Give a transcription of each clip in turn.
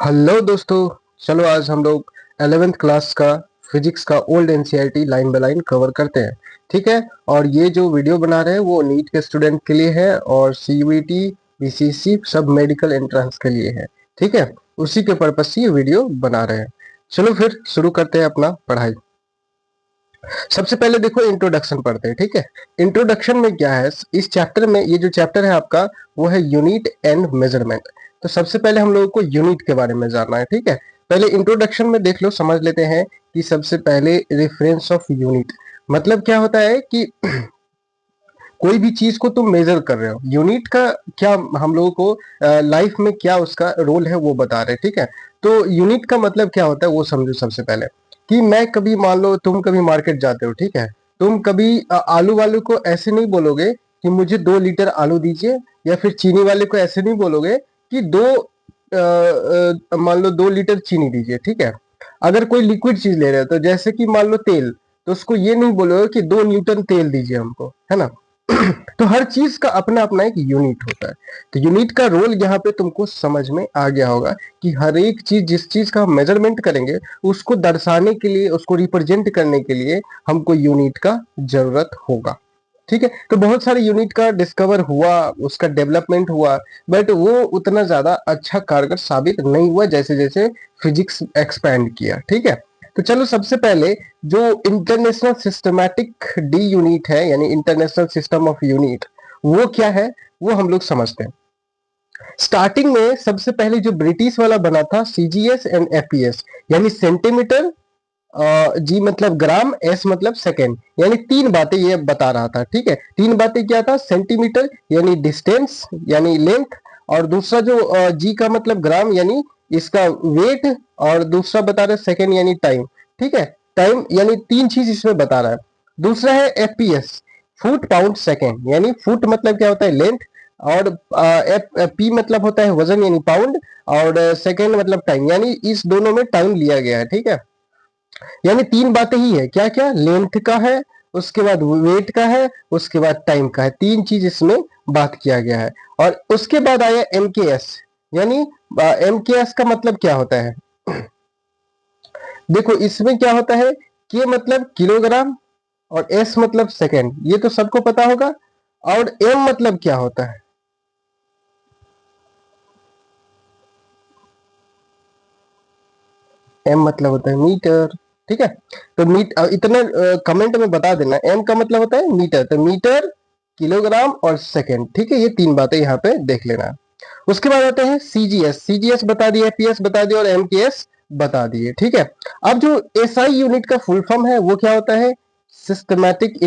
Hello दोस्तों। चलो आज हम लोग 11th क्लास का फिजिक्स का old NCERT line by line cover करते हैं। ठीक है। और ये जो वीडियो बना रहे हैं वो नीट के स्टूडेंट के लिए है और सीयूईटी बीसीसी सब मेडिकल एंट्रेंस के लिए है। ठीक है। उसी के पर्पज से ये वीडियो बना रहे हैं। चलो फिर शुरू करते हैं अपना पढ़ाई। सबसे पहले देखो इंट्रोडक्शन पढ़ते हैं। ठीक है। इंट्रोडक्शन में क्या है, इस चैप्टर में ये जो चैप्टर है आपका वो है यूनिट एंड मेजरमेंट। तो सबसे पहले हम लोगों को यूनिट के बारे में जानना है। ठीक है। पहले इंट्रोडक्शन में देख लो, समझ लेते हैं कि सबसे पहले रेफरेंस ऑफ यूनिट मतलब क्या होता है कि कोई भी चीज को तुम मेजर कर रहे हो, यूनिट का क्या हम लोगों को लाइफ में क्या उसका रोल है वो बता रहे हैं। ठीक है। तो यूनिट का मतलब क्या होता है वो समझो। सबसे पहले कि मैं कभी मान लो तुम कभी मार्केट जाते हो। ठीक है। तुम कभी आलू वाले को ऐसे नहीं बोलोगे कि मुझे 2 लीटर आलू दीजिए, या फिर चीनी वाले को ऐसे नहीं बोलोगे कि मान लो 2 लीटर चीनी दीजिए। ठीक है। अगर कोई लिक्विड चीज ले रहे हो तो जैसे कि मान लो तेल, तो उसको ये नहीं बोलोगे कि 2 न्यूटन तेल दीजिए हमको, है ना। तो हर चीज का अपना अपना एक यूनिट होता है। तो यूनिट का रोल यहाँ पे तुमको समझ में आ गया होगा कि हर एक चीज, जिस चीज का हम मेजरमेंट करेंगे उसको दर्शाने के लिए, उसको रिप्रेजेंट करने के लिए हमको यूनिट का जरूरत होगा। ठीक है। तो बहुत सारे यूनिट का डिस्कवर हुआ, उसका डेवलपमेंट हुआ, बट वो उतना ज्यादा अच्छा कारगर साबित नहीं हुआ जैसे जैसे फिजिक्स एक्सपैंड किया। ठीक है। तो चलो सबसे पहले जो इंटरनेशनल सिस्टमैटिक डी यूनिट है, यानी इंटरनेशनल सिस्टम ऑफ यूनिट, वो क्या है वो हम लोग समझते हैं। स्टार्टिंग में सबसे पहले जो ब्रिटिश वाला बना था सीजीएस एंड एपीएस, यानी सेंटीमीटर, जी मतलब ग्राम, एस मतलब सेकेंड, यानी 3 बातें ये बता रहा था। ठीक है। 3 बातें क्या था, सेंटीमीटर यानी डिस्टेंस यानी लेंथ, और दूसरा जो जी का मतलब ग्राम यानी इसका वेट, और दूसरा बता रहा है सेकेंड यानी टाइम। ठीक है। टाइम यानी 3 चीज इसमें बता रहा है। दूसरा है एफपीएस, फुट पाउंड सेकेंड, यानी फुट मतलब क्या होता है लेंथ, और पी मतलब होता है वजन यानी पाउंड, और सेकेंड मतलब टाइम, यानी इस दोनों में टाइम लिया गया है। ठीक है। यानी 3 बातें ही है, क्या क्या, लेंथ का है, उसके बाद वेट का है, उसके बाद टाइम का है। 3 चीज इसमें बात किया गया है। और उसके बाद आया एमकेएस, यानी एमकेएस का मतलब क्या होता है। देखो इसमें क्या होता है, के मतलब किलोग्राम, और एस मतलब सेकेंड, ये तो सबको पता होगा। और एम मतलब क्या होता है, एम मतलब होता है मीटर। ठीक है। तो इतना कमेंट में बता देना, एम का मतलब होता है मीटर, तो मीटर, किलोग्राम और सेकेंड। ठीक है। ये 3 बातें यहाँ पे देख लेना। उसके बाद आते हैं सीजीएस, सीजीएस बता दिए, पीएस बता दिए, और एमकेएस बता दिए। ठीक है। अब जो एसआई यूनिट का फुल फॉर्म है वो क्या होता है, systematic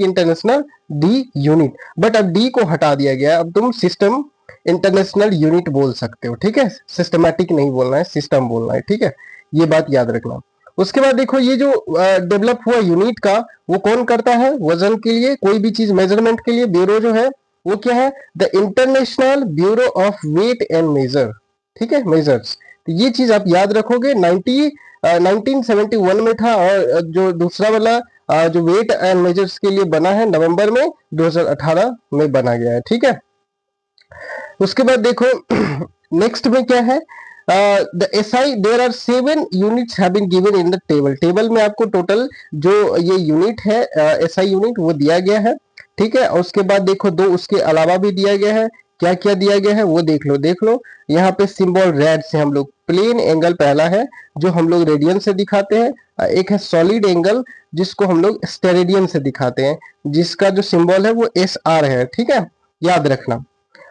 international D unit. But अब डी को हटा दिया गया, अब तुम सिस्टम इंटरनेशनल यूनिट बोल सकते हो। ठीक है। सिस्टमैटिक नहीं बोलना है, सिस्टम बोलना है। ठीक है। ये बात याद रखना। उसके बाद देखो ये जो डेवलप हुआ यूनिट का, वो कौन करता है, वजन के लिए, कोई भी चीज मेजरमेंट के लिए ब्यूरो जो है वो क्या है, the international bureau of weight and measure. ठीक है, मेजर्स। तो ये चीज आप याद रखोगे। 1971 में था, और जो दूसरा वाला जो वेट एंड मेजर्स के लिए बना है नवंबर में 2018 में बना गया है। ठीक है। उसके बाद देखो नेक्स्ट में क्या है, the SI, there are 7 units have been given in the table. Table में आपको टोटल जो ये यूनिट है एसआई यूनिट वो दिया गया है। ठीक है। और उसके बाद देखो 2 उसके अलावा भी दिया गया है। क्या क्या दिया गया है वो देख लो, देख लो। यहाँ पे सिंबल रेड से हम लोग, प्लेन एंगल पहला है जो हम लोग रेडियन से दिखाते हैं। एक है सॉलिड एंगल जिसको हम लोग स्टेरेडियन से दिखाते हैं, जिसका जो सिंबल है वो एस आर है। ठीक है, याद रखना।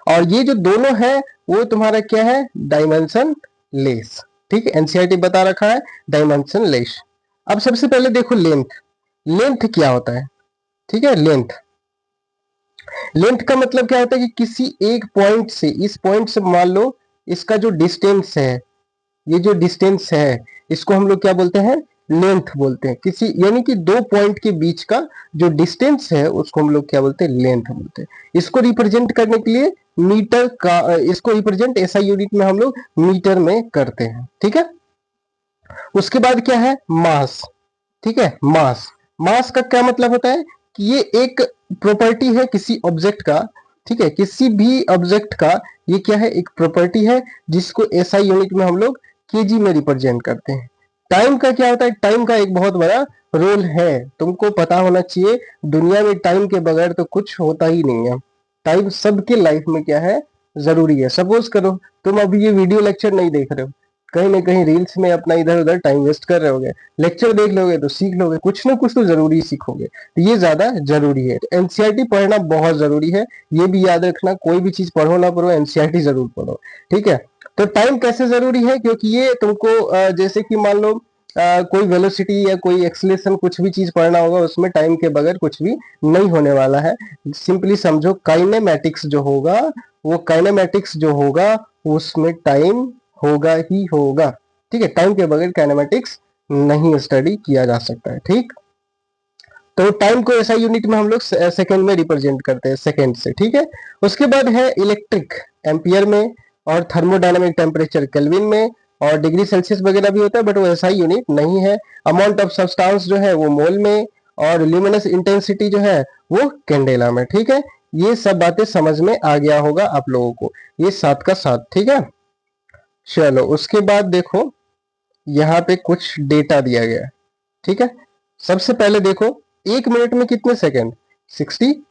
और ये जो दोनों है वो तुम्हारा क्या है, डायमेंशन लेस। ठीक है। एनसीईआरटी बता रखा है डायमेंशन लेस। अब सबसे पहले देखो लेंथ, लेंथ क्या होता है। ठीक है। लेंथ, लेंथ का मतलब क्या होता है कि किसी एक पॉइंट से, इस पॉइंट से मान लो इसका जो डिस्टेंस है, ये जो डिस्टेंस है इसको हम लोग क्या बोलते हैं, लेंथ बोलते हैं। किसी यानी कि 2 पॉइंट के बीच का जो डिस्टेंस है उसको हम लोग क्या बोलते हैं, लेंथ बोलते हैं। इसको रिप्रेजेंट करने के लिए मीटर का, इसको रिप्रेजेंट ऐसा यूनिट में हम लोग मीटर में करते हैं। ठीक है। उसके बाद क्या है, मास। ठीक है। मास, मास का क्या मतलब होता है कि ये एक प्रॉपर्टी है किसी ऑब्जेक्ट का ठीक है, किसी भी ऑब्जेक्ट का ये क्या है, एक प्रॉपर्टी है जिसको एसआई यूनिट में हम लोग केजी में रिप्रेजेंट करते हैं। टाइम का क्या होता है, टाइम का एक बहुत बड़ा रोल है, तुमको पता होना चाहिए। दुनिया में टाइम के बगैर तो कुछ होता ही नहीं है। टाइम सबके लाइफ में क्या है, जरूरी है। सपोज करो तुम अभी ये वीडियो लेक्चर नहीं देख रहे हो, कहीं ना कहीं रील्स में अपना इधर उधर टाइम वेस्ट कर रहे होगे, लेक्चर देख लोगे तो सीख लोगे, कुछ ना कुछ तो जरूरी सीखोगे, तो ये ज्यादा जरूरी है। तो एनसीईआरटी पढ़ना बहुत जरूरी है, ये भी याद रखना, कोई भी चीज पढ़ो ना पढ़ो एनसीईआरटी जरूर पढ़ो, ठीक है। तो टाइम कैसे जरूरी है, क्योंकि ये तुमको जैसे कि मान लो कोई वेलोसिटी या कोई एक्सीलरेशन कुछ भी चीज पढ़ना होगा, उसमें टाइम के बगैर कुछ भी नहीं होने वाला है। सिंपली समझो, काइनेमैटिक्स जो होगा, वो काइनेमैटिक्स जो होगा उसमें टाइम होगा ही होगा, ठीक है। टाइम के बगैर काइनेमैटिक्स नहीं स्टडी किया जा सकता है, ठीक। तो टाइम को ऐसा यूनिट में हम लोग सेकंड में रिप्रेजेंट करते हैं, सेकंड से, ठीक है। उसके बाद है इलेक्ट्रिक एम्पियर में, और थर्मोडायनामिक टेम्परेचर केल्विन में, और डिग्री सेल्सियस वगैरह भी होता है, बट वो ऐसा यूनिट नहीं है। अमाउंट ऑफ सब्सटेंस जो है वो मोल में, और ल्यूमिनस इंटेंसिटी जो है वो कैंडेला में, ठीक है। ये सब बातें समझ में आ गया होगा आप लोगों को, ये साथ का साथ, ठीक है। चलो उसके बाद देखो, यहाँ पे कुछ डेटा दिया गया है, ठीक है। सबसे पहले देखो, 1 मिनट में कितने सेकंड, 60।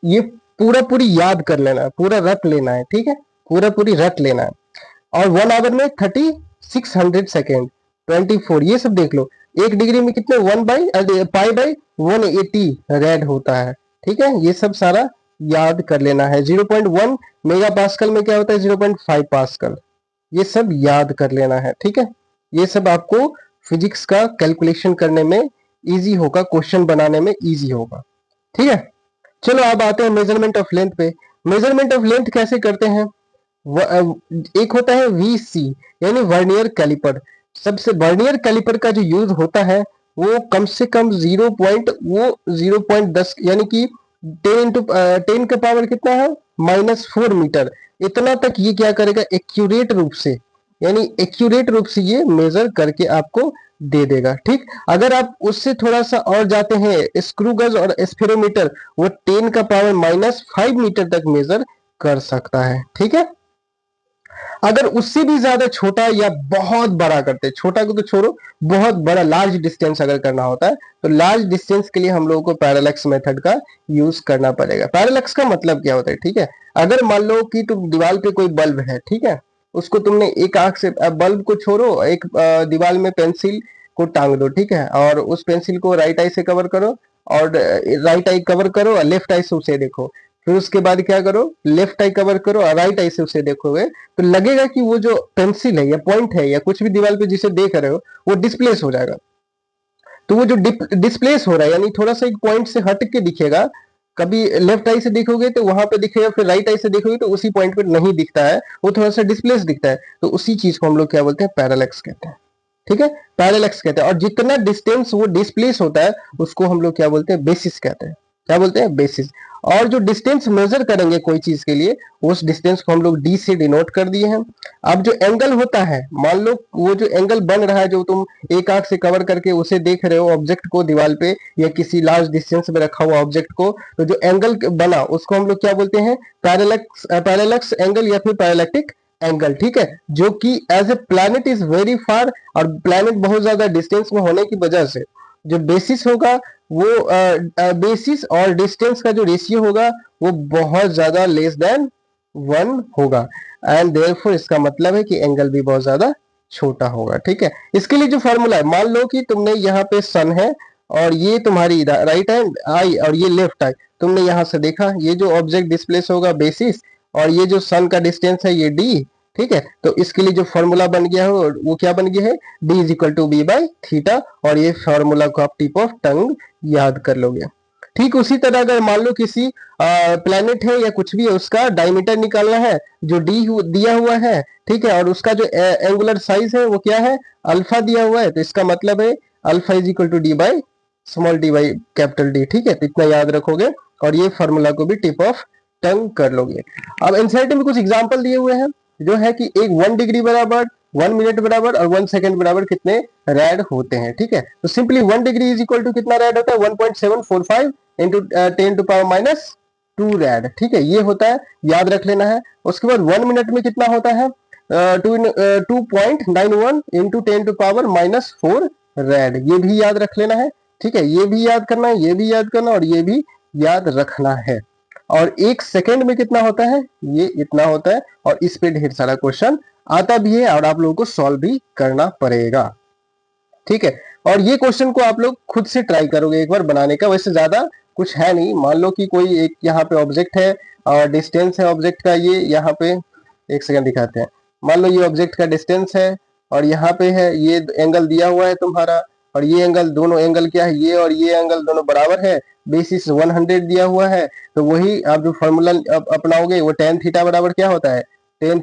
ये पूरा पूरी याद कर लेना है, पूरा रट लेना है, ठीक है, पूरा पूरी रट लेना है। और 1 आवर में 3600 सेकेंड, 24, ये सब देख लो। 1 डिग्री में कितने, 1/पाई/180 रेड होता है, ठीक है। ये सब सारा याद कर लेना है। 0.1 मेगा पास्कल में क्या होता है, 0.5 पास्कल, ये सब याद कर लेना है, ठीक है। ये सब आपको फिजिक्स का कैलकुलेशन करने में इजी होगा, क्वेश्चन बनाने में इजी होगा, ठीक है। चलो अब आते हैं मेजरमेंट ऑफ लेंथ पे। मेजरमेंट ऑफ लेंथ कैसे करते हैं, एक होता है वीसी, यानी वर्नियर कैलिपर। सबसे वर्नियर कैलिपर का जो यूज होता है वो कम से कम 0.10, यानी कि 10 का पावर कितना है, -4 मीटर, इतना तक ये क्या करेगा, एक्यूरेट रूप से, यानी एक्यूरेट रूप से ये मेजर करके आपको दे देगा, ठीक। अगर आप उससे थोड़ा सा और जाते हैं, स्क्रू गज और स्फेरोमीटर, वो 10 का पावर -5 मीटर तक मेजर कर सकता है, ठीक है। अगर उससे भी ज्यादा छोटा या बहुत बड़ा करते, छोटा को तो छोड़ो, बहुत बड़ा लार्ज डिस्टेंस अगर करना होता है, तो लार्ज डिस्टेंस के लिए हम लोगों को पैरेलक्स मेथड का यूज करना पड़ेगा। पैरेलक्स का मतलब क्या होता है, ठीक है। अगर मान लो कि तुम दीवार पे कोई बल्ब है, ठीक है, उसको तुमने एक आंख से, बल्ब को छोड़ो, एक दीवार में पेंसिल को टांग दो, ठीक है, और उस पेंसिल को राइट आई से कवर करो, और राइट आई कवर करो और लेफ्ट आई से उसे देखो, फिर उसके बाद क्या करो, लेफ्ट आई कवर करो और राइट आई से उसे देखोगे, तो लगेगा कि वो जो पेंसिल है या पॉइंट है या कुछ भी दीवार पे जिसे देख रहे हो वो डिस्प्लेस हो जाएगा। तो वो जो डिस्प्लेस हो रहा है, यानी थोड़ा सा एक पॉइंट से हट के दिखेगा, कभी लेफ्ट आई से देखोगे तो वहां पे दिखेगा, फिर राइट आई से देखोगे तो उसी पॉइंट पे नहीं दिखता है, वो थोड़ा सा डिस्प्लेस दिखता है, तो उसी चीज को हम लोग क्या बोलते हैं, पैरेलक्स कहते हैं, ठीक है। पैरेलक्स कहते हैं। और जितना डिस्टेंस वो डिस्प्लेस होता है उसको हम लोग क्या बोलते हैं, बेसिस कहते हैं, क्या बोलते हैं, बेसिस। और जो डिस्टेंस मेजर करेंगे कोई चीज के लिए, उस डिस्टेंस को हम लोग डी से डिनोट कर दिए हैं। अब जो एंगल होता है, मान लो वो जो एंगल बन रहा है, जो तुम एक आंख से कवर करके उसे देख रहे हो ऑब्जेक्ट को दीवार पे या किसी लार्ज डिस्टेंस में रखा हुआ ऑब्जेक्ट को, तो जो एंगल बना उसको हम लोग क्या बोलते हैं, पैरेलक्स एंगल या फिर पैरेलैक्टिक एंगल, ठीक है। जो कि as a planet is very far, और प्लैनेट बहुत ज्यादा डिस्टेंस में होने की वजह से जो बेसिस होगा, वो बेसिस और डिस्टेंस का जो रेशियो होगा वो बहुत ज्यादा लेस देन 1 होगा, एंड देयरफॉर इसका मतलब है कि एंगल भी बहुत ज्यादा छोटा होगा, ठीक है। इसके लिए जो फॉर्मूला है, मान लो कि तुमने यहाँ पे सन है और ये तुम्हारी राइट हैंड आई और ये लेफ्ट आई, तुमने यहाँ से देखा, ये जो ऑब्जेक्ट डिस्प्लेस होगा बेसिस, और ये जो सन का डिस्टेंस है ये डी, ठीक है। तो इसके लिए जो फॉर्मूला बन गया है वो क्या बन गया है, d is equal to B by theta, और ये फॉर्मूला को आप टिप ऑफ टंग याद कर लोगे। ठीक उसी तरह अगर मान लो किसी प्लेनेट है या कुछ भी है, उसका डायमीटर निकालना है, जो डी दिया हुआ है, ठीक है, और उसका जो एंगुलर साइज है वो क्या है, अल्फा दिया हुआ है, तो इसका मतलब है alpha is equal to D by small D by capital D, ठीक है। तो इतना याद रखोगे और ये फॉर्मूला को भी टिप ऑफ टंग कर लोगे। अब एनसीईआरटी में कुछ एग्जांपल दिए हुए हैं, जो है कि एक 1 डिग्री बराबर, 1 मिनट बराबर और 1 सेकंड बराबर कितने रेड होते हैं, ठीक है। तो simply 1 degree is equal to कितना रेड होता है, 1.745 इंटू 10 टू पावर 2 रैड, ठीक है, ये होता है, याद रख लेना है। उसके बाद 1 मिनट में कितना होता है, 2.91 इंटू 10⁻⁻4 रैड, ये भी याद रख लेना है, ठीक है, ये भी याद करना है, ये भी याद करना और ये भी याद रखना है। और 1 सेकेंड में कितना होता है, ये इतना होता है। और इस पे ढेर सारा क्वेश्चन आता भी है और आप लोगों को सॉल्व भी करना पड़ेगा, ठीक है। और ये क्वेश्चन को आप लोग खुद से ट्राई करोगे एक बार बनाने का, वैसे ज्यादा कुछ है नहीं। मान लो कि कोई एक यहाँ पे ऑब्जेक्ट है और डिस्टेंस है ऑब्जेक्ट का, ये यहाँ पे एक सेकंड दिखाते हैं। मान लो ये ऑब्जेक्ट का डिस्टेंस है और यहाँ पे है, ये एंगल दिया हुआ है तुम्हारा, और ये एंगल, दोनों एंगल क्या है, ये और ये एंगल दोनों बराबर है, बेसिस 100 दिया हुआ है। तो वही आप जो फॉर्मूला अपनाओगे वो टेन थीटा बराबर क्या होता है, टेन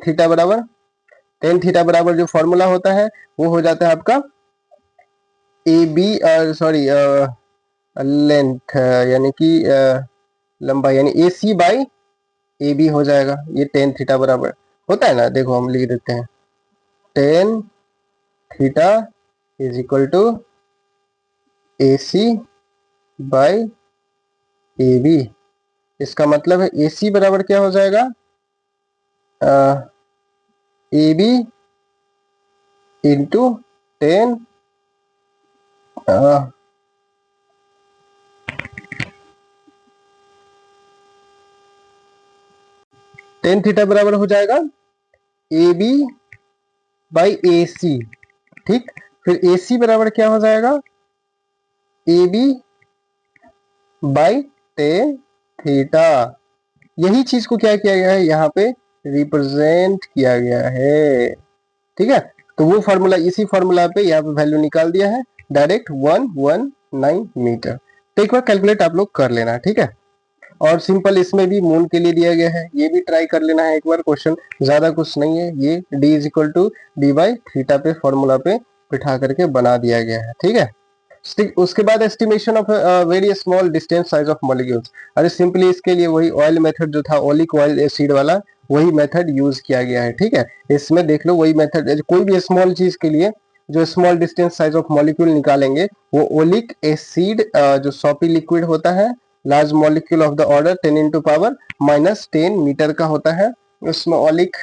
थीटा बराबर जो फॉर्मूला होता है वो हो जाता है आपका ए बी, सॉरी लेंथ, यानी कि लंबाई, यानी ए सी बाई ए बी हो जाएगा। ये टेन थीटा बराबर होता है ना, देखो हम लिख देते हैं, tan theta is equal to A C by A B. इसका मतलब है ए सी बराबर क्या हो जाएगा, A B into tan, tan theta बराबर हो जाएगा ए बी बाई ए सी, ठीक। फिर ए सी बराबर क्या हो जाएगा, A B by tan theta. यही चीज को क्या किया गया है, यहाँ पे रिप्रेजेंट किया गया है, ठीक है। तो वो फॉर्मूला, इसी फॉर्मूला पे यहाँ पे वैल्यू निकाल दिया है डायरेक्ट 119 मीटर। तो एक बार कैलकुलेट आप लोग कर लेना, ठीक है। और सिंपल इसमें भी मून के लिए दिया गया है, ये भी ट्राई कर लेना है एक बार, क्वेश्चन ज्यादा कुछ नहीं है। ये d is equal to D by theta पे फॉर्मूला पे बिठा करके बना दिया गया है, ठीक है। उसके बाद estimation of very small distance size of molecules. अरे सिंपली इसके लिए वही ऑयल मेथड जो था, ओलिक ऑयल एसिड वाला, वही मेथड यूज किया गया है, ठीक है। इसमें देख लो वही मेथड, कोई भी स्मॉल चीज के लिए जो small distance size of molecule निकालेंगे वो ओलिक एसिड जो सॉपी लिक्विड होता है, large molecule of the order 10 into power -10 metre का होता है। उसमें ओलिक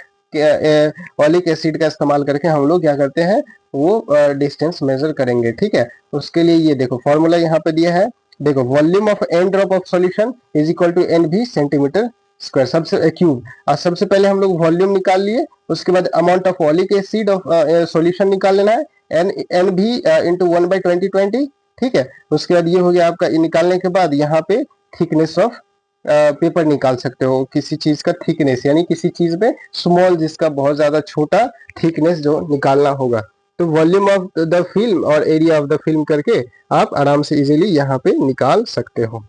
एसिड का इस्तेमाल करके हम लोग क्या करते हैं, वो डिस्टेंस मेजर करेंगे, ठीक है। उसके लिए ये देखो फॉर्मूला यहाँ पे दिया है, देखो volume of an drop of solution is equal to an भी सेंटीमीटर स्क्वायर, सबसे क्यूब। सबसे पहले हम लोग वॉल्यूम निकाल लिए, उसके बाद amount of oleic acid of solution निकाल लेना है, एन भी इंटू 1/2020, ठीक है। उसके बाद ये हो गया आपका, निकालने के बाद यहाँ पे थिकनेस ऑफ पेपर निकाल सकते हो, किसी चीज का थिकनेस, यानी किसी चीज में स्मॉल, जिसका बहुत ज्यादा छोटा थिकनेस जो निकालना होगा। तो वॉल्यूम ऑफ द फिल्म और एरिया ऑफ द फिल्म करके आप आराम से इजीली यहाँ पे निकाल सकते हो,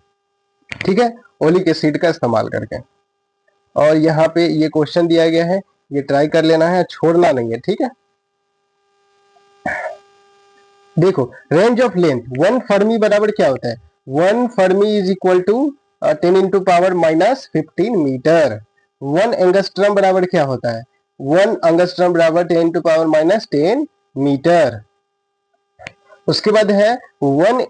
ठीक है, ओलिक एसिड का इस्तेमाल करके। और यहाँ पे ये क्वेश्चन दिया गया है, ये ट्राई कर लेना है, छोड़ना नहीं है, ठीक है। देखो रेंज ऑफ लेंथ, 1 फर्मी बराबर क्या होता है, 1 fermi is equal to 10 into power -15 metre. 1 angstrom बराबर क्या होता है, 1 एंगस्ट्रम बराबर 10 इंटू पावर -10 मीटर। उसके बाद है 1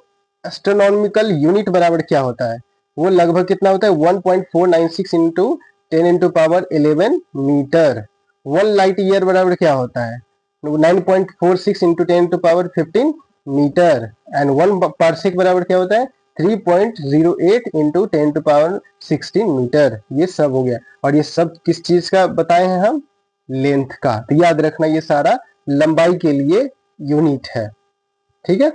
एस्ट्रोनॉमिकल यूनिट बराबर क्या होता है, वो लगभग कितना होता है, 1.496 into 10 into power 11 metre. 1 light year बराबर क्या होता है, 9.46 into 10 to power 15 metre. And 1 parsec बराबर क्या होता है, 3.08 इंटू 10 टू पावर 16 मीटर। ये सब हो गया, और ये सब किस चीज का बताए हैं हम, लेंथ का। तो याद रखना ये सारा लंबाई के लिए यूनिट है, ठीक है।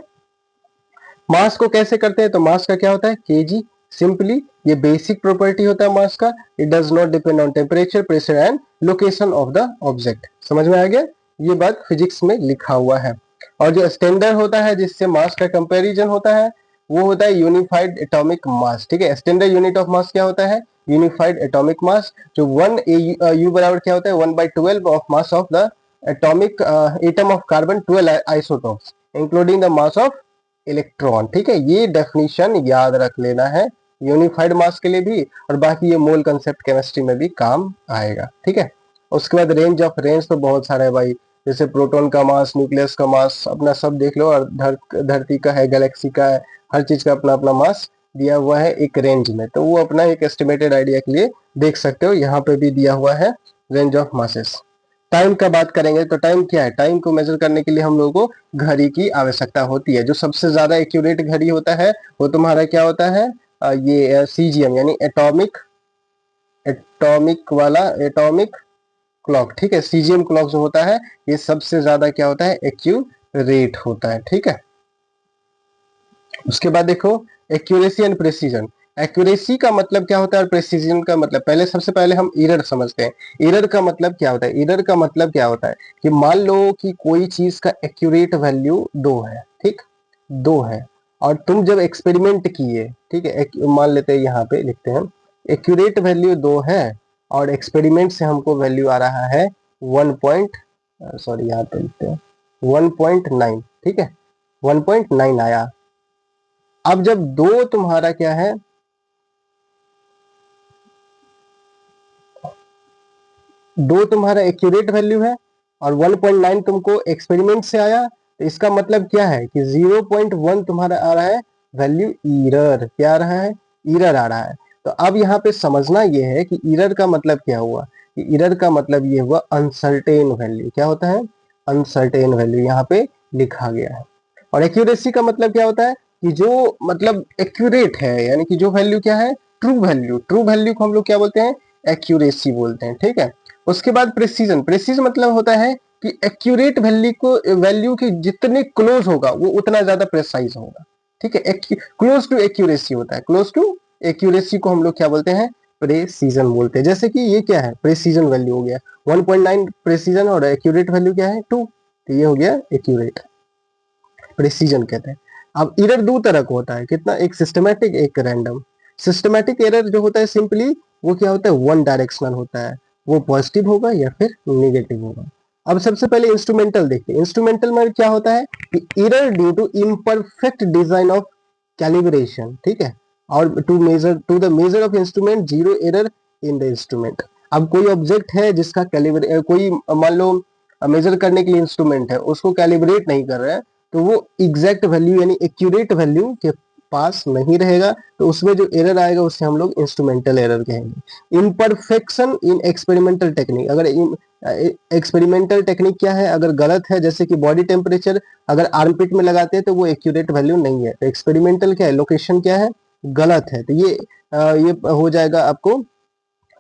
मास को कैसे करते हैं, तो मास का क्या होता है, केजी। सिंपली ये बेसिक प्रॉपर्टी होता है मास का, it does not depend on temperature, pressure and location of the object. समझ में आ गया, ये बात फिजिक्स में लिखा हुआ है। और जो स्टैंडर्ड होता है जिससे मास का कंपैरिजन होता है, वो होता है यूनिफाइड एटॉमिक मास, ठीक है। स्टैंडर्ड यूनिट ऑफ मास क्या होता है, यूनिफाइड एटॉमिक मास। जो 1 यू बराबर क्या होता है, 1/12 of mass of the atomic atom of carbon 12 isotopes including the mass of electron, ठीक है। ये डेफिनेशन याद रख लेना है यूनिफाइड मास के लिए भी, और बाकी ये मोल कंसेप्ट केमिस्ट्री में भी काम आएगा, ठीक है। उसके बाद रेंज ऑफ, रेंज तो बहुत सारे है भाई, जैसे प्रोटॉन का मास, न्यूक्लियस का मास, अपना सब देख लो, और धरती का है, गैलेक्सी का है, हर चीज का अपना अपना मास दिया हुआ है एक रेंज में, तो वो अपना एक एस्टिमेटेड आइडिया के लिए देख सकते हो। यहाँ पे भी दिया हुआ है रेंज ऑफ मासेस। टाइम का बात करेंगे तो टाइम क्या है, टाइम को मेजर करने के लिए हम लोगों को घड़ी की आवश्यकता होती है। जो सबसे ज्यादा एक्यूरेट घड़ी होता है वो तुम्हारा क्या होता है, ये सीजीएम यानी एटॉमिक एटॉमिक क्लॉक, ठीक है। सीजीएम क्लॉक जो होता है ये सबसे ज्यादा क्या होता है, एक्यूरेट होता है, ठीक है। उसके बाद देखो एक्यूरेसी एंड प्रेसिजन। एक्यूरेसी का मतलब क्या होता है और प्रेसिजन का मतलब, पहले सबसे पहले हम एरर समझते हैं। एरर का मतलब क्या होता है, एरर का मतलब क्या होता है कि मान लो कि कोई चीज का एक्यूरेट वैल्यू 2 है, ठीक, 2 है, और तुम जब एक्सपेरिमेंट किए, ठीक है, मान लेते हैं यहाँ पे लिखते हैं एक्यूरेट वैल्यू 2 है और एक्सपेरिमेंट से हमको वैल्यू आ रहा है 1 यहाँ पे लिखते हैं 1.9, ठीक है, 1.9 आया। अब जब 2 तुम्हारा क्या है, 2 तुम्हारा एक्यूरेट वैल्यू है और 1.9 तुमको एक्सपेरिमेंट से आया, तो इसका मतलब क्या है कि 0.1 तुम्हारा आ रहा है वैल्यू एरर। क्या आ रहा है, एरर आ रहा है। तो अब यहाँ पे समझना ये है कि एरर का मतलब क्या हुआ, कि एरर का मतलब ये हुआ अनसर्टेन वैल्यू। क्या होता है, अनसर्टेन वैल्यू यहाँ पे लिखा गया है। और एक्यूरेसी का मतलब क्या होता है कि जो मतलब एक्यूरेट है, यानी कि जो वैल्यू क्या है, ट्रू वैल्यू। ट्रू वैल्यू को हम लोग क्या बोलते हैं, एक्यूरेसी बोलते हैं, ठीक है। उसके बाद प्रेसिजन। प्रेसिजन मतलब होता है कि एक्यूरेट वैल्यू के जितने क्लोज होगा वो उतना ज्यादा प्रेसाइज होगा, ठीक है। क्लोज टू एक्यूरेसी होता है, क्लोज टू एक्यूरेसी को हम लोग क्या बोलते हैं, प्रेसिजन बोलते हैं। जैसे कि ये क्या है, प्रेसिजन वैल्यू हो गया 1.9 प्रेसिजन, और एक्यूरेट वैल्यू क्या है 2, तो ये हो गया एक्यूरेट, प्रेसिजन कहते हैं। अब एरर दो तरह का होता है, कितना, एक सिस्टमैटिक एक रैंडम। सिस्टमैटिक एरर जो होता है सिंपली वो क्या होता है, वन डायरेक्शनल होता है, वो पॉजिटिव होगा या फिर नेगेटिव होगा। अब सबसे पहले इंस्ट्रूमेंटल देखते हैं। इंस्ट्रूमेंटल में क्या होता है कि error due to imperfect design of calibration, ठीक है, और to the measure of instrument zero error in the instrument. अब कोई ऑब्जेक्ट है जिसका कोई मान लो मेजर करने के लिए इंस्ट्रूमेंट है, उसको कैलिब्रेट नहीं कर रहा है, तो वो एग्जैक्ट वैल्यू यानी एक्यूरेट वैल्यू के पास नहीं रहेगा, तो उसमें जो एरर आएगा उसे हम लोग इंस्ट्रूमेंटल एरर कहेंगे। Imperfection in experimental technique. अगर एक्सपेरिमेंटल टेक्निक क्या है, अगर गलत है, जैसे कि बॉडी टेम्परेचर अगर आर्मपिट में लगाते हैं तो वो एक्यूरेट वैल्यू नहीं है, तो एक्सपेरिमेंटल क्या है, लोकेशन क्या है, गलत है, तो ये हो जाएगा आपको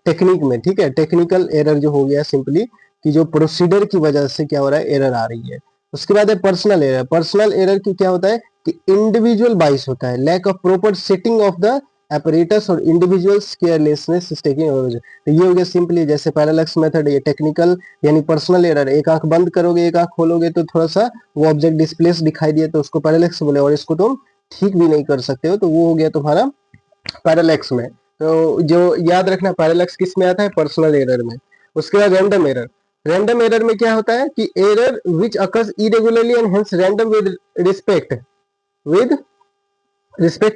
टेक्निक में, ठीक है। टेक्निकल एरर जो हो गया सिंपली कि जो प्रोसीडर की वजह से क्या हो रहा है, एरर आ रही है। उसके बाद है पर्सनल एरर। पर्सनल एरर की क्या होता है कि इंडिविजुअल बाइस होता है, lack of proper setting of the apparatus और individuals carelessness is taking over. तो ये हो गया सिंपली जैसे पैरालैक्स मेथड, ये टेक्निकल यानी पर्सनल एरर। एक आंख बंद करोगे एक आंख खोलोगे तो थोड़ा सा वो ऑब्जेक्ट डिस्प्लेस दिखाई दिए तो उसको पैरालैक्स बोले, और इसको तुम ठीक भी नहीं कर सकते हो, तो वो हो गया तुम्हारा पैरालैक्स में। तो जो याद रखना, पैरालैक्स किस में आता है, पर्सनल एरर में। उसके बाद रैंडम एरर। रैंडम एरर में क्या होता है कि error which occurs irregularly and hence random with respect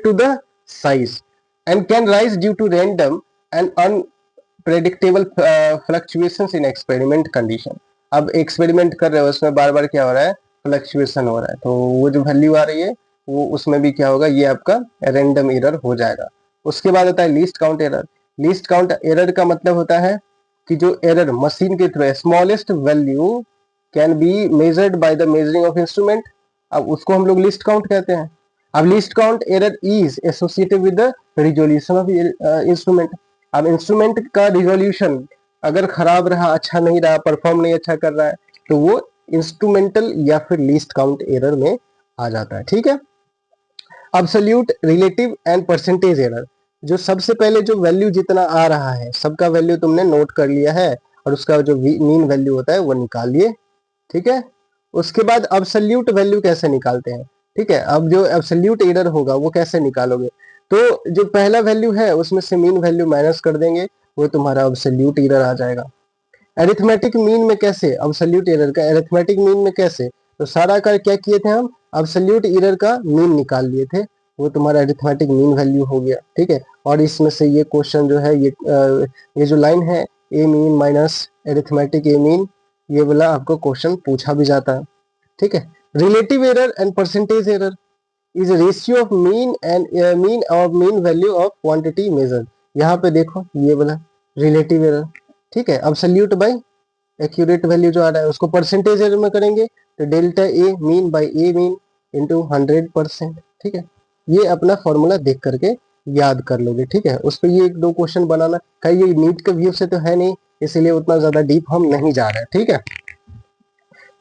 to the size and can rise due to random and unpredictable fluctuations in experiment condition. अब एक्सपेरिमेंट कर रहे हो उसमें बार बार क्या हो रहा है, फ्लक्चुएशन हो रहा है, तो वो जो वैल्यू आ रही है वो उसमें भी क्या होगा, ये आपका रैंडम एरर हो जाएगा। उसके बाद होता है least count error. Least count error का मतलब होता है कि जो एरर मशीन के through smallest value can be measured by the measuring of instrument, अब उसको हम लोग लिस्ट काउंट कहते हैं। अब list count error is associated with the resolution of instrument. अब इंस्ट्रूमेंट का रिजोल्यूशन अगर खराब रहा, अच्छा नहीं रहा, परफॉर्म नहीं अच्छा कर रहा है, तो वो इंस्ट्रूमेंटल या फिर लीस्ट काउंट एरर में आ जाता है, ठीक है। Absolute, relative and percentage error. जो सबसे पहले जो वैल्यू जितना आ रहा है सबका वैल्यू तुमने नोट कर लिया है और उसका जो मीन वैल्यू होता है वो निकाल लिए, ठीक है। उसके बाद अब्सोल्यूट वैल्यू कैसे निकालते हैं, ठीक है। अब जो अब्सोल्यूट एरर होगा वो कैसे निकालोगे, तो जो पहला वैल्यू है उसमें से मीन वैल्यू माइनस कर देंगे, वो तुम्हारा अब्सोल्यूट एरर आ जाएगा। अरिथमेटिक मीन में कैसे, अब्सोल्यूट एरर का अरिथमेटिक मीन में कैसे, तो सारा का क्या किए थे हम, अब्सोल्यूट एरर का मीन निकाल लिए थे, वो तुम्हारा अरिथमेटिक मीन वैल्यू हो गया, ठीक है। और इसमें से ये क्वेश्चन जो है ये जो लाइन है ए मीन माइनस अरिथमेटिक ए मीन, ये वाला आपको क्वेश्चन पूछा भी जाता है, ठीक है। Relative error and percentage error. Is ratio of mean and mean value of quantity measured. यहाँ पे देखो ये वाला रिलेटिव एरर, ठीक है। अब्सोल्यूट बाय एक्यूरेट वैल्यू जो आ रहा है उसको परसेंटेज एरर में करेंगे तो delta A mean by A mean into 100%, ठीक है। ये अपना फॉर्मूला देख करके याद कर लोगे, ठीक है। उस पर ये एक दो क्वेश्चन बनाना, कहीं ये नीट के व्यू से तो है नहीं, इसीलिए उतना ज्यादा डीप हम नहीं जा रहे हैं, ठीक है।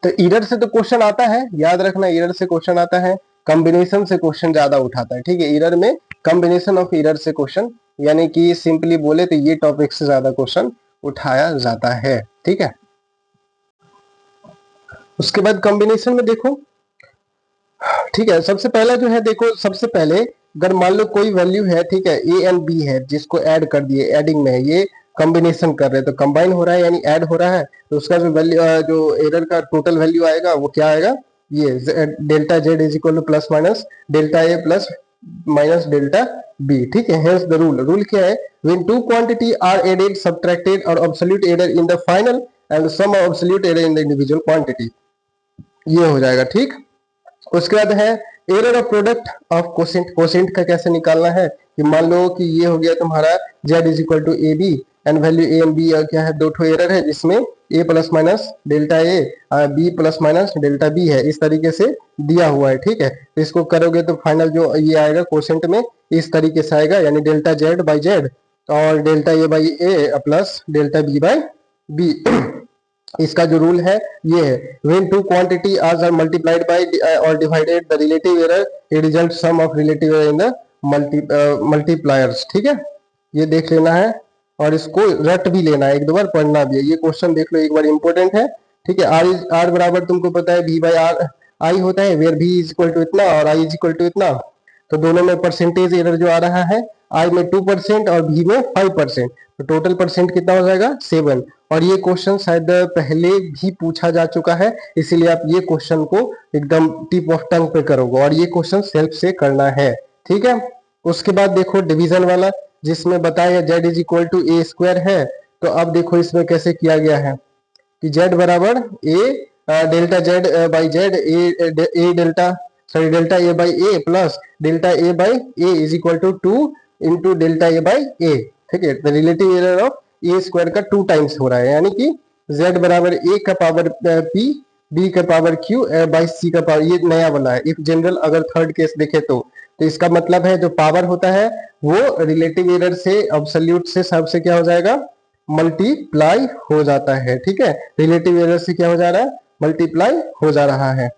तो एरर से तो क्वेश्चन आता है, याद रखना, एरर से क्वेश्चन आता है, कॉम्बिनेशन से क्वेश्चन ज्यादा उठाता है, ठीक है। एरर में कॉम्बिनेशन ऑफ एरर से क्वेश्चन, यानी कि सिंपली बोले तो ये टॉपिक से ज्यादा क्वेश्चन उठाया जाता है, ठीक है। उसके बाद कॉम्बिनेशन में देखो, ठीक है, सबसे पहला जो है देखो, सबसे पहले अगर मान लो कोई वैल्यू है, ठीक है, ए एंड बी है, जिसको ऐड कर दिए, एडिंग में है, ये कॉम्बिनेशन कर रहे हैं तो कंबाइन हो रहा है यानी ऐड हो रहा है, तो उसका जो वैल्यू जो एरर का टोटल वैल्यू आएगा वो क्या आएगा, ये delta Z is equal to plus minus delta A plus minus delta B, ठीक है। हेंस द रूल क्या है, when two quantity are added subtracted और absolute error in the final and sum of absolute error in the individual quantity, ये हो जाएगा, ठीक। उसके बाद है error of product of quotient. Quotient का कैसे निकालना है कि मान लो कि ये हो गया तुम्हारा z is equal to A B and value A and B क्या है, दो ठो एरर है जिसमें a plus minus delta A B plus minus delta B है, इस तरीके से दिया हुआ है, ठीक है। तो इसको करोगे तो फाइनल जो ये आएगा कोसेंट में इस तरीके से आएगा, यानी डेल्टा जेड बाई जेड और delta A by A plus delta B by B. इसका जो रूल है ये है, when two quantity are multiplied by और divided the relative error it result sum of relative error in the multipliers, ठीक है। ये देख लेना है और इसको रट भी लेना है, एक दो बार पढ़ना भी है, ये क्वेश्चन देख लो एक बार, इंपॉर्टेंट है, ठीक है। आर बराबर तुमको पता है बी बाई आर आई होता है, where B is equal to इतना और आई इज इक्वल टू इतना, तो दोनों में परसेंटेज एरर जो आ रहा है, आई में 2% और बी में 5%, तो टोटल परसेंट कितना हो जाएगा 7। और ये क्वेश्चन शायद पहले भी पूछा जा चुका है, इसीलिए आप ये क्वेश्चन को एकदम टिप ऑफ टंग पे करोगे और ये क्वेश्चन सेल्फ से करना है, ठीक है। उसके बाद देखो डिवीजन वाला, जिसमें बताया Z is equal to A square है, तो अब देखो इसमें कैसे किया गया है कि जेड बराबर A delta Z by Z A delta sorry delta A by A plus delta A by A is equal to 2 into delta A by A, ठीक है। The relative error of A square का 2 times हो रहा है, यानी कि z बराबर a का पावर p b का पावर q बाई c का पावर, ये नया वाला है। इफ जनरल अगर थर्ड केस देखे तो इसका मतलब है जो पावर होता है वो रिलेटिव एरर से एब्सोल्यूट से सबसे क्या हो जाएगा, मल्टीप्लाई हो जाता है, ठीक है। रिलेटिव एरर से क्या हो जा रहा है, मल्टीप्लाई हो जा रहा है,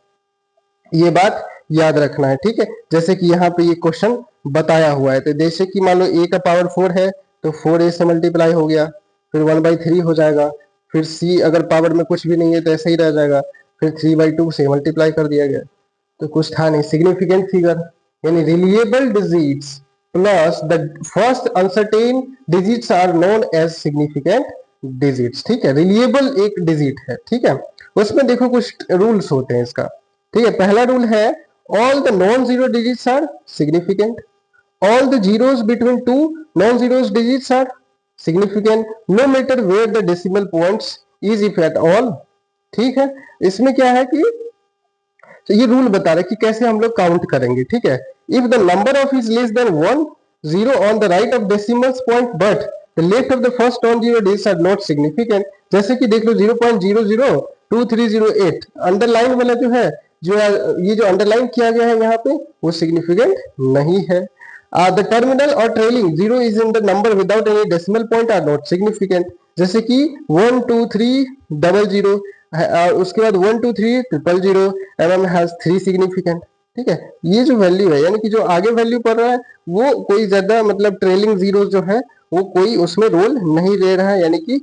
ये बात याद रखना है, ठीक है। जैसे कि यहाँ पे ये क्वेश्चन बताया हुआ है, तो जैसे कि मान लो a का पावर 4 है तो 4a से मल्टीप्लाई हो गया, फिर 1/3 हो जाएगा, फिर c अगर पावर में कुछ भी नहीं है तो ऐसे ही रह जाएगा, फिर 3/2 से मल्टीप्लाई कर दिया गया, तो कुछ था नहीं। सिग्निफिकेंट फिगर यानी reliable digits plus the first uncertain digits are known as significant digits, ठीक है। रिलिएबल एक डिजिट है, ठीक है, उसमें देखो कुछ रूल्स होते हैं इसका, ठीक है। पहला रूल है all the non zero digits are significant, all the zeros between two non zeros digits are significant, no matter where the decimal points is if at all, ठीक है। इसमें क्या है कि तो ये रूल बता रहा है कि कैसे हम लोग काउंट करेंगे, ठीक है। If the number of is less than 1 0 on the right of decimals point but the left of the first non zero digits are not significant, जैसे कि देख लो 0.002308 अंडरलाइन वाला जो है, जो ये जो अंडरलाइन किया गया है यहाँ पे वो सिग्निफिकेंट नहीं है। द टर्मिनल और trailing zero is in the number without any decimal point are not significant, जैसे कि 1 2 3 00 और उसके बाद 1 2 3 000 एवं हैज 3 सिग्निफिकेंट, ठीक है। ये जो वैल्यू है यानी कि जो आगे वैल्यू पड़ रहा है वो कोई ज्यादा मतलब ट्रेलिंग जीरो जो है वो कोई उसमें रोल नहीं ले रहा है, यानी कि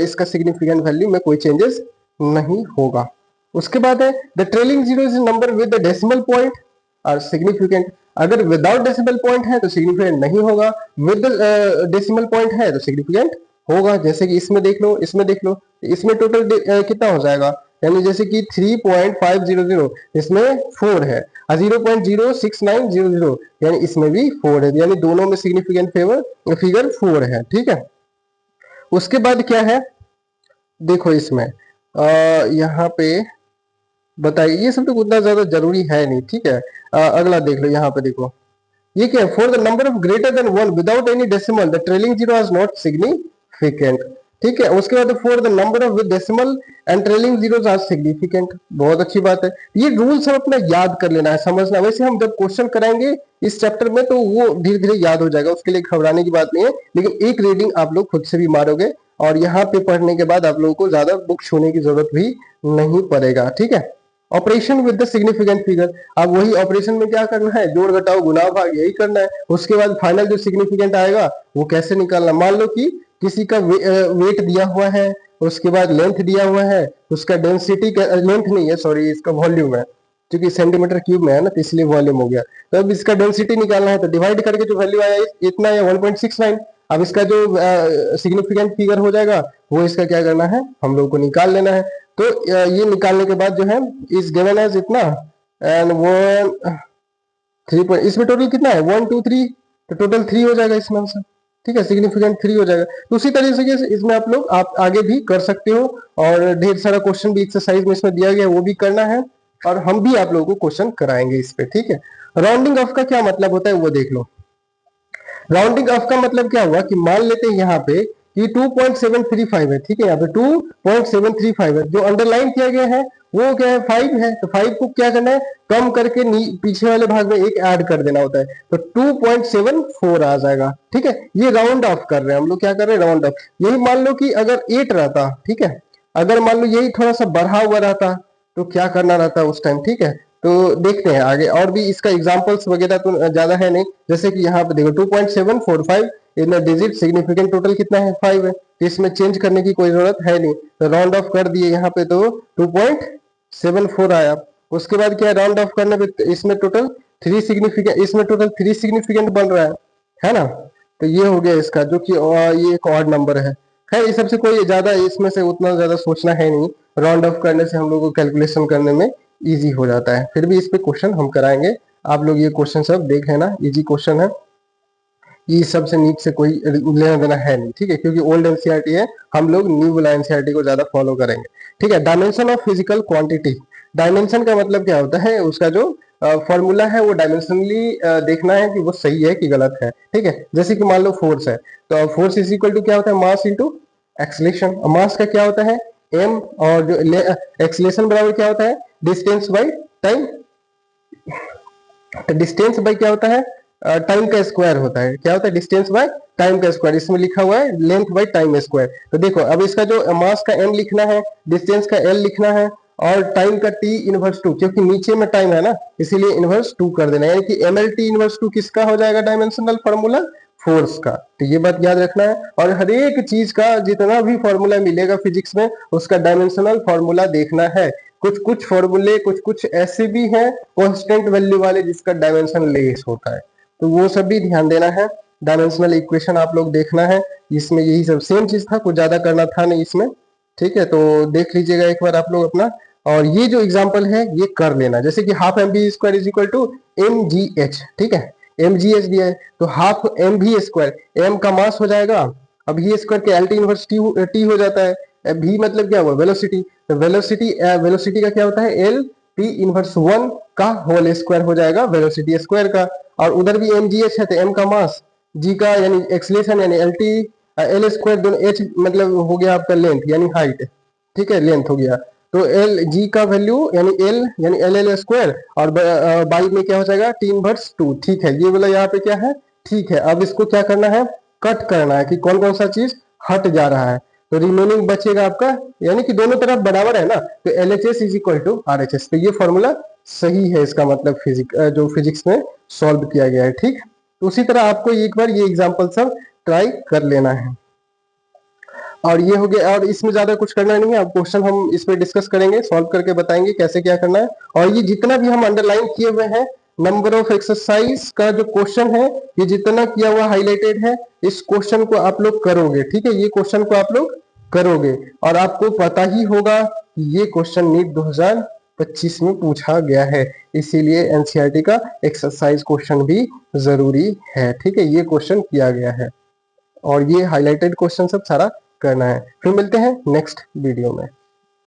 इसका सिग्निफिकेंट वैल्यू में कोई चेंजेस नहीं होगा। उसके बाद है the trailing zero is number with the decimal point are significant, अगर विदाउट डेसिमल पॉइंट है तो सिग्निफिकेंट नहीं होगा, विद डेसिमल पॉइंट है तो सिग्निफिकेंट होगा। जैसे कि इसमें देख लो, इसमें देख लो, इसमें टोटल कितना हो जाएगा, यानी जैसे कि 3.500 इसमें 4 है और 0.06900 यानी इसमें भी 4 है, यानी दोनों में सिग्निफिकेंट फिगर 4 है, ठीक है। उसके बाद क्या है देखो इसमें यहाँ पे बताइए, ये सब तो उतना ज्यादा जरूरी है नहीं, ठीक है। अगला देख लो, यहाँ पे देखो, ये क्या है, for the number of greater than 1 without any decimal the trailing zero is not significant, ठीक है। उसके बाद for the number of with decimal and trailing zeros are significant, बहुत अच्छी बात है। ये रूल सब अपना याद कर लेना है, समझना। वैसे हम जब क्वेश्चन कराएंगे इस चैप्टर में तो वो धीरे धीरे याद हो जाएगा, उसके लिए घबराने की बात नहीं है, लेकिन एक रीडिंग आप लोग खुद से भी मारोगे और यहाँ पे पढ़ने के बाद आप लोगों को ज्यादा बुक छूने की जरूरत भी नहीं पड़ेगा, ठीक है। Operation with the significant figure, अब वही ऑपरेशन में क्या करना है, जोड़ घटाओ गुना भाग, यही करना है। उसके बाद फाइनल जो सिग्निफिकेंट आएगा वो कैसे निकालना, मान लो कि किसी का वेट दिया हुआ है, उसके बाद लेंथ दिया हुआ है, उसका डेंसिटी लेंथ नहीं है, सॉरी, इसका वॉल्यूम है, क्योंकि सेंटीमीटर क्यूब में है ना, तो इसलिए वॉल्यूम हो गया। तो अब इसका डेंसिटी निकालना है, तो डिवाइड करके जो वैल्यू आया इतना या 1.69, अब इसका जो सिग्निफिकेंट फिगर हो जाएगा वो इसका क्या करना है, हम लोग को निकाल लेना है। तो ये निकालने के बाद जो है इस गिवन एज इतना एंड 3 इसमें टोटल कितना है 1 2 3, तो टोटल 3 हो जाएगा इसमें आंसर, ठीक है, सिग्निफिकेंट 3 हो जाएगा। तो उसी तरीके से इसमें आप आगे भी कर सकते हो, और ढेर सारा क्वेश्चन भी एक्सरसाइज में इसमें दिया गया है, वो भी करना है, और हम भी आप लोगों को क्वेश्चन कराएंगे इस पे, ठीक है। राउंडिंग ऑफ का क्या मतलब होता है वो देख लो। राउंडिंग ऑफ का मतलब क्या हुआ कि मान लेते हैं यहाँ पे कि 2.735 है, ठीक है, यहाँ पे 2.735 है, जो अंडरलाइन किया गया है वो क्या है 5 है, तो 5 को क्या करना है, कम करके पीछे वाले भाग में एक ऐड कर देना होता है, तो 2.74 आ जाएगा, ठीक है। ये राउंड ऑफ कर रहे हैं हम लोग, क्या कर रहे हैं, राउंड ऑफ। यही मान लो कि अगर 8 रहता, ठीक है, अगर मान लो यही थोड़ा सा बढ़ा हुआ रहता तो क्या करना रहता उस टाइम, ठीक है। तो देखते हैं आगे, और भी इसका एग्जांपल्स वगैरह तो ज्यादा है नहीं, जैसे कि यहाँ पे देखो 2.745 इनमें डिजिट, सिग्निफिकेंट टोटल कितना है 5 है, तो इसमें चेंज करने की कोई जरूरत है नहीं, तो राउंड ऑफ कर दिए यहाँ पे तो 2.74 आया। उसके बाद क्या राउंड ऑफ करने पे इसमें टोटल 3 सिग्निफिकेंट, इसमें टोटल 3 सिग्निफिकेंट बन रहा है ना। तो ये हो गया इसका, जो कि ये एक ऑड नंबर है। खैर इस सबसे कोई ज्यादा इसमें से उतना ज्यादा सोचना है नहीं, राउंड ऑफ करने से हम लोग को कैलकुलेशन करने में इजी हो जाता है। फिर भी इस पे क्वेश्चन हम कराएंगे, आप लोग ये क्वेश्चन सब देख लेना, इजी क्वेश्चन है, ये सबसे नीट से कोई लेना देना है नहीं, ठीक है, क्योंकि ओल्ड एनसीईआरटी है, हम लोग न्यू वाला एनसीईआरटी को ज्यादा फॉलो करेंगे, ठीक है। Dimension of physical quantity, dimension का मतलब क्या होता है, उसका जो फॉर्मूला है वो डायमेंशनली देखना है कि वो सही है कि गलत है, ठीक है। जैसे कि मान लो फोर्स है, तो फोर्स इज इक्वल टू क्या होता है, मास इंटू एक्सलेशन। मास का क्या होता है m, और जो एक्सलेशन बराबर क्या होता है, distance by time, distance by क्या होता है, टाइम का स्क्वायर होता है, क्या होता है, डिस्टेंस बाय टाइम का स्क्वायर, इसमें लिखा हुआ है लेंथ बाय टाइम स्क्वायर। तो देखो अब इसका जो मास का m लिखना है, डिस्टेंस का l लिखना है, और टाइम का t इनवर्स 2, क्योंकि नीचे में टाइम है ना, इसीलिए इनवर्स 2 कर देना है, यानी कि mlt इनवर्स 2 किसका हो जाएगा, डायमेंशनल फॉर्मूला फोर्स का। तो ये बात याद रखना है, और हर एक चीज का जितना भी फॉर्मूला मिलेगा फिजिक्स में उसका डायमेंशनल फॉर्मूला देखना है। कुछ कुछ फॉर्मूले कुछ कुछ ऐसे भी हैं कांस्टेंट वैल्यू वाले जिसका डायमेंशन लेस होता है, तो वो सब भी ध्यान देना है। डायमेंशनल इक्वेशन आप लोग देखना है, इसमें यही सब सेम चीज था, कुछ ज्यादा करना था नहीं इसमें, ठीक है। तो देख लीजिएगा एक बार आप लोग अपना, और ये जो एग्जांपल है ये कर लेना, जैसे कि half M B square is equal to M G H, ठीक है, एम जी एच दिया है, तो हाफ एम भी स्क्वायर, एम का मास हो जाएगा, अब ही स्क्वायर के एल टी इनवर्स टी हो जाता है, भी मतलब क्या हुआ वेलोसिटी, तो वेलोसिटी का क्या होता है एल टी इनवर्स 1 का होल स्क्वायर हो जाएगा वेलोसिटी स्क्वायर का, और उधर भी एम जी एच है तो एम का मास, जी का यानी एक्सलेशन यानी एल टी, एल स्क्वायर दोनों, एच मतलब हो गया आपका लेंथ यानी हाइट, ठीक है, लेंथ हो गया, तो एल जी का वैल्यू यानी एल यानी एल एल स्क्वायर, और बाई में क्या हो जाएगा टी इनवर्स 2, ठीक है। ये वाला यहाँ पे क्या है, ठीक है। अब इसको क्या करना है, कट करना है कि कौन कौन सा चीज हट जा रहा है, तो रिमेनिंग बचेगा आपका, यानी कि दोनों तरफ बराबर है ना, तो L H S is equal to R H S, तो ये फॉर्मूला सही है, इसका मतलब जो फिजिक्स में सॉल्व किया गया है, ठीक। तो उसी तरह आपको एक बार ये एग्जांपल सब ट्राई कर लेना है, और ये हो गया, और इसमें ज्यादा कुछ करना नहीं है। अब क्वेश्चन हम इस पे डिस्कस करेंगे, सॉल्व करके बताएंगे कैसे क्या करना है, और ये जितना भी हम अंडरलाइन किए हुए हैं नंबर ऑफ एक्सरसाइज का जो क्वेश्चन है, ये जितना किया हुआ हाईलाइटेड है, इस क्वेश्चन को आप लोग करोगे, ठीक है, ये क्वेश्चन को आप लोग करोगे, और आपको पता ही होगा कि ये क्वेश्चन नीट 2025 में पूछा गया है, इसीलिए एनसीईआरटी का एक्सरसाइज क्वेश्चन भी जरूरी है, ठीक है, ये क्वेश्चन किया गया है, और ये हाईलाइटेड क्वेश्चन सब सारा करना है। फिर मिलते हैं नेक्स्ट वीडियो में।